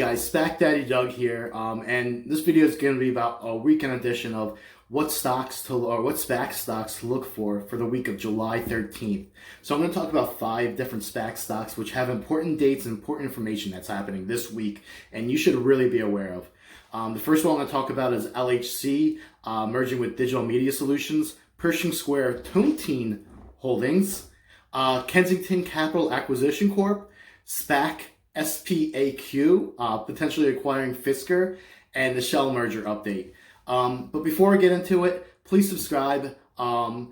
Guys, SPAC Daddy Doug here, and this video is going to be about a weekend edition of what SPAC stocks to look for the week of July 13th. So I'm going to talk about 5 different SPAC stocks which have important dates and important information that's happening this week, and you should really be aware of. The first one I'm going to talk about is LHC merging with Digital Media Solutions, Pershing Square Tontine Holdings, Kensington Capital Acquisition Corp, SPAC SPAQ, potentially acquiring Fisker, and the Shell merger update. But before I get into it, please subscribe. It's a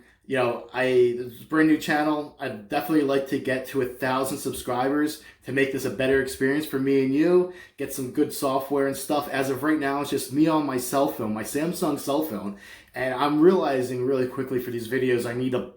brand new channel. I'd definitely like to get to 1,000 subscribers to make this a better experience for me and you, get some good software and stuff. As of right now, it's just me on my cell phone, my Samsung cell phone. And I'm realizing really quickly for these videos, I need a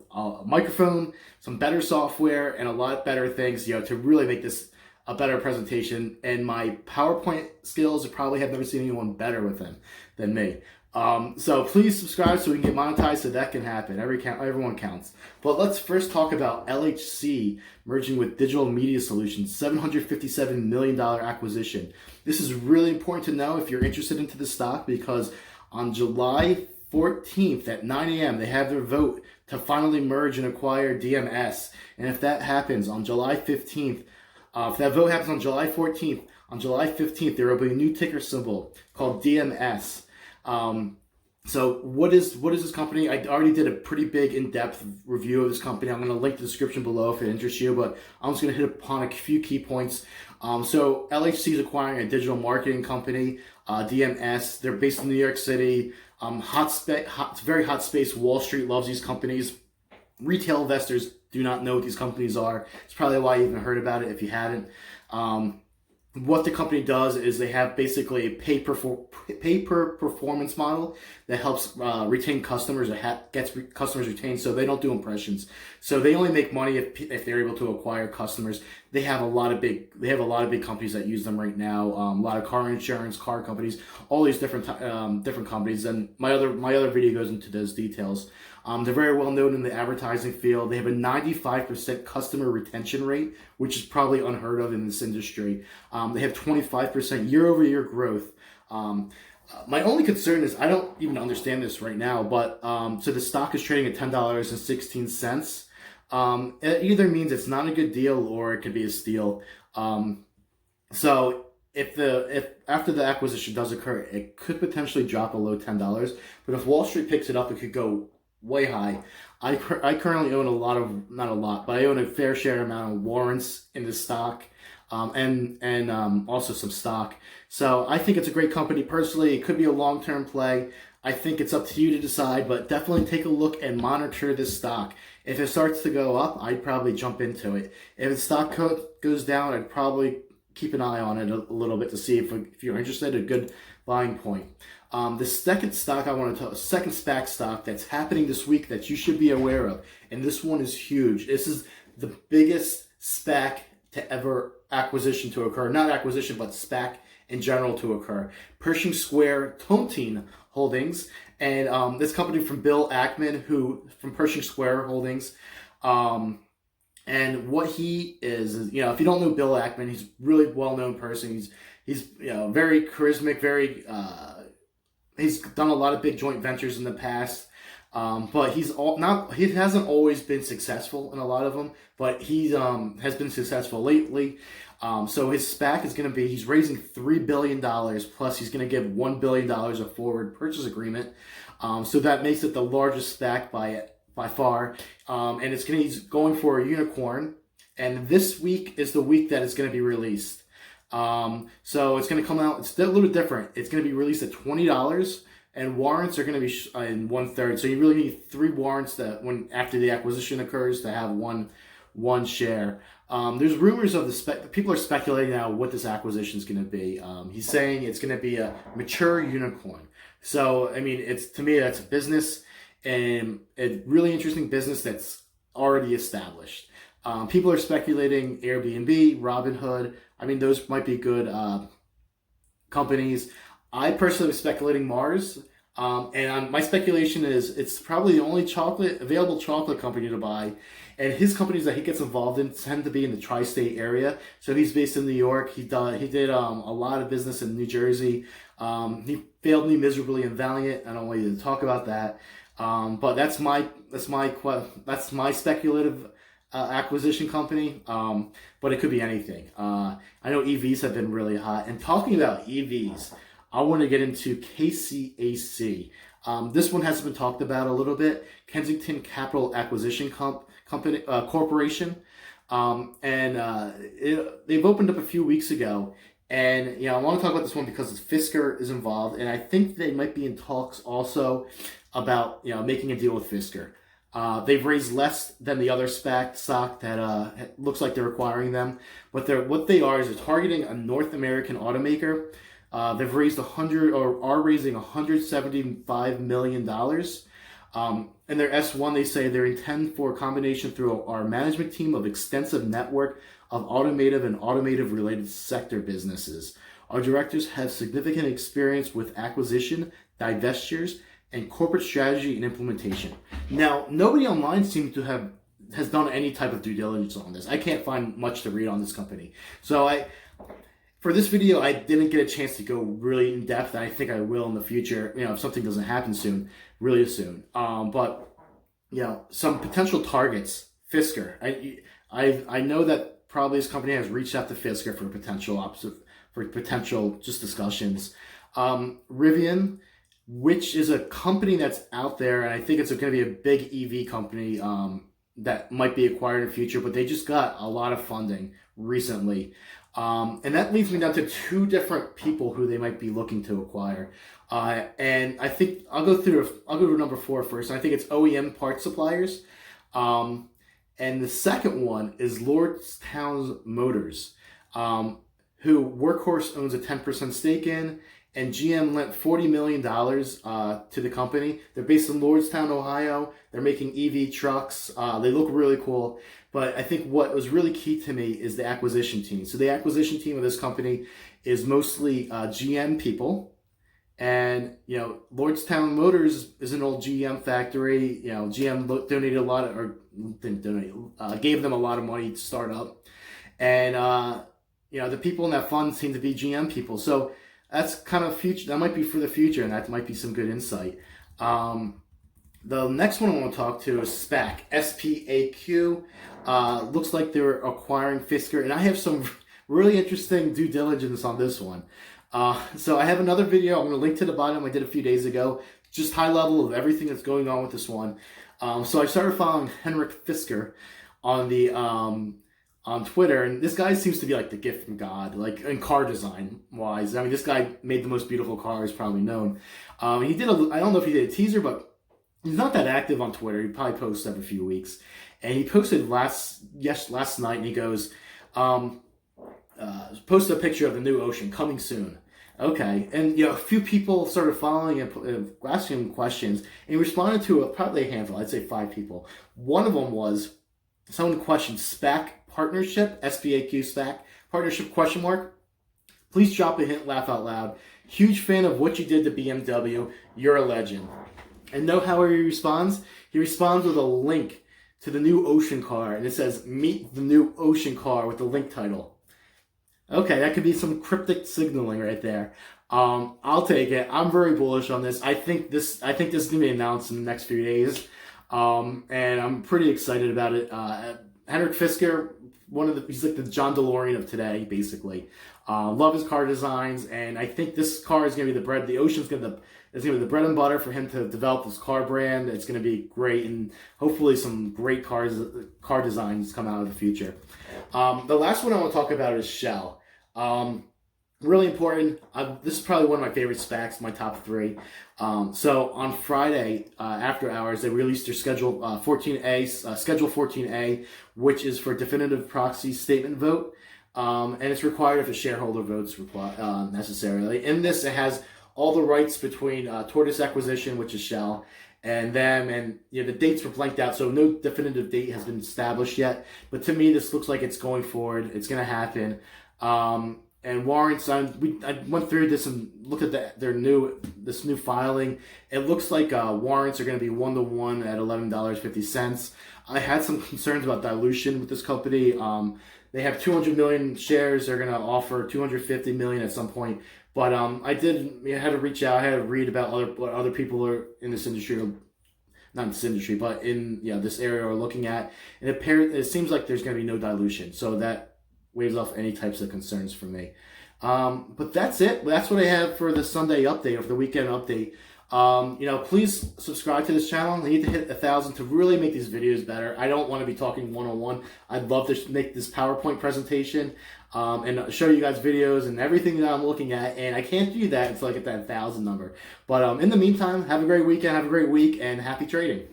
microphone, some better software, and a lot better things, to really make this a better presentation. And my PowerPoint skills, I probably have never seen anyone better with them than me. So please subscribe so we can get monetized, so that can happen. Everyone counts. But let's first talk about LHC merging with Digital Media Solutions, $757 million acquisition. This is really important to know if you're interested into the stock, because on July 14th at 9 a.m. they have their vote to finally merge and acquire DMS. And if that happens on July 15th, if that vote happens on July 14th, on July 15th, there will be a new ticker symbol called DMS. So what is this company? I already did a pretty big in-depth review of this company. I'm going to link the description below if it interests you, but I'm just going to hit upon a few key points. So LHC is acquiring a digital marketing company, DMS. They're based in New York City. Very hot space. Wall Street loves these companies. Retail investors do not know what these companies are. It's probably why you haven't heard about it if you hadn't. What the company does is they have basically a pay-per-performance model that helps retain customers, or gets customers retained, so they don't do impressions. So they only make money if they're able to acquire customers. They have a lot of big companies that use them right now. A lot of car insurance, car companies, all these different companies. And my other video goes into those details. They're very well known in the advertising field. They have a 95% customer retention rate, which is probably unheard of in this industry. They have 25% year-over-year growth. My only concern is I don't even understand this right now, but so the stock is trading at $10.16. It either means it's not a good deal or it could be a steal. So if after the acquisition does occur, it could potentially drop below $10. But if Wall Street picks it up, it could go way high. I currently own not a lot, but I own a fair share amount of warrants in the stock, and also some stock. So I think it's a great company personally. It could be a long-term play. I think it's up to you to decide, but definitely take a look and monitor this stock. If it starts to go up, I'd probably jump into it. If the stock goes down, I'd probably keep an eye on it a little bit to see if you're interested, a good buying point. The second SPAC stock that's happening this week that you should be aware of, and this one is huge. This is the biggest SPAC to ever acquisition to occur. Not acquisition, but SPAC in general to occur. Pershing Square Tontine Holdings, and this company from Bill Ackman, from Pershing Square Holdings. And what he is, if you don't know Bill Ackman, he's a really well-known person. He's very charismatic, he's done a lot of big joint ventures in the past. But he hasn't always been successful in a lot of them, but he has been successful lately. So his SPAC is going to be, he's raising $3 billion, plus he's going to give $1 billion a forward purchase agreement. So that makes it the largest SPAC by far. And he's going for a unicorn. And this week is the week that it's going to be released. So it's going to come out, it's a little different. It's going to be released at $20, and warrants are going to be in 1/3. So you really need 3 warrants after the acquisition occurs to have one share. There's rumors of people are speculating now what this acquisition is going to be. He's saying it's going to be a mature unicorn. So, I mean, to me, that's a business, and a really interesting business that's already established. People are speculating Airbnb, Robinhood. I mean, those might be good companies. I personally was speculating Mars. My speculation is it's probably the only available chocolate company to buy. And his companies that he gets involved in tend to be in the tri-state area. So he's based in New York. He did a lot of business in New Jersey. He failed me miserably in Valiant. I don't want you to talk about that. But that's my speculative acquisition company. But it could be anything. I know EVs have been really hot. And talking about EVs, I want to get into KCAC. This one has been talked about a little bit. Kensington Capital Acquisition Corporation. They've opened up a few weeks ago. And, I want to talk about this one because Fisker is involved. And I think they might be in talks also about, making a deal with Fisker. They've raised less than the other SPAC stock that looks like they're acquiring them. But what they are is they're targeting a North American automaker. They've raised are raising $175 million. In their S1, they say they intend for a combination through our management team of extensive network of automotive and automotive-related sector businesses. Our directors have significant experience with acquisition, divestitures, and corporate strategy and implementation. Now, nobody online seems to has done any type of due diligence on this. I can't find much to read on this company. So for this video, I didn't get a chance to go really in depth, and I think I will in the future, if something doesn't happen soon, really soon. But some potential targets, Fisker. I know that probably this company has reached out to Fisker for potential just discussions. Rivian, which is a company that's out there, and I think it's going to be a big EV company that might be acquired in the future, but they just got a lot of funding recently. And that leads me down to two different people who they might be looking to acquire. And I think I'll go to number 4 first. I think it's OEM parts suppliers. And the second one is Lordstown Motors, who Workhorse owns a 10% stake in, and GM lent $40 million to the company. They're based in Lordstown, Ohio. They're making EV trucks. They look really cool. But I think what was really key to me is the acquisition team. So the acquisition team of this company is mostly GM people. And, Lordstown Motors is an old GM factory. GM donated a lot gave them a lot of money to start up. And, the people in that fund seem to be GM people. So that's kind of future. That might be for the future, and that might be some good insight. The next one I want to talk to is SPAC, SPAQ. Looks like they're acquiring Fisker, and I have some really interesting due diligence on this one. So I have another video I'm going to link to the bottom I did a few days ago, just high level of everything that's going on with this one. So I started following Henrik Fisker on Twitter, and this guy seems to be like the gift from God, like in car design wise. I mean, this guy made the most beautiful cars probably known. He did I don't know if he did a teaser, but he's not that active on Twitter. He probably posts every few weeks. And he posted last night, and he goes, posted a picture of the new Ocean coming soon. Okay, and a few people started following and asking him questions, and he responded to probably a handful. I'd say 5 people. One of them was someone questioned SPAC partnership, SPAQ SPAC partnership ? Please drop a hint, laugh out loud. Huge fan of what you did to BMW. You're a legend. And know how he responds? He responds with a link to the new Ocean car, and it says, meet the new Ocean car with the link title. Okay, that could be some cryptic signaling right there. I'll take it. I'm very bullish on this. I think this is going to be announced in the next few days. And I'm pretty excited about it. Henrik Fisker, he's like the John DeLorean of today, basically. Love his car designs, and I think this car is going to be the Ocean's going to be the bread and butter for him to develop this car brand. It's going to be great, and hopefully some great car designs come out of the future. The last one I want to talk about is Shell. Really important. This is probably one of my favorite SPACs, my top 3. So on Friday, after hours, they released their Schedule 14A, which is for definitive proxy statement vote. And it's required if a shareholder votes necessarily. In this, it has all the rights between Tortoise Acquisition, which is Shell, and them, and the dates were blanked out, so no definitive date has been established yet. But to me, this looks like it's going forward. It's going to happen. and warrants. I went through this and looked at this new filing. It looks like warrants are going to be 1-to-1 at $11.50. I had some concerns about dilution with this company. They have 200 million shares. They're going to offer 250 million at some point. But I had to reach out. I had to read about what other people are in this industry, not in this industry, but in this area are looking at. And it seems like there's going to be no dilution. So that waves off any types of concerns for me. But that's it. That's what I have for the Sunday update, or for the weekend update. Please subscribe to this channel. I need to hit 1,000 to really make these videos better. I don't want to be talking one-on-one. I'd love to make this PowerPoint presentation and show you guys videos and everything that I'm looking at, and I can't do that until I get that 1,000 number. But in the meantime, have a great weekend, have a great week, and happy trading.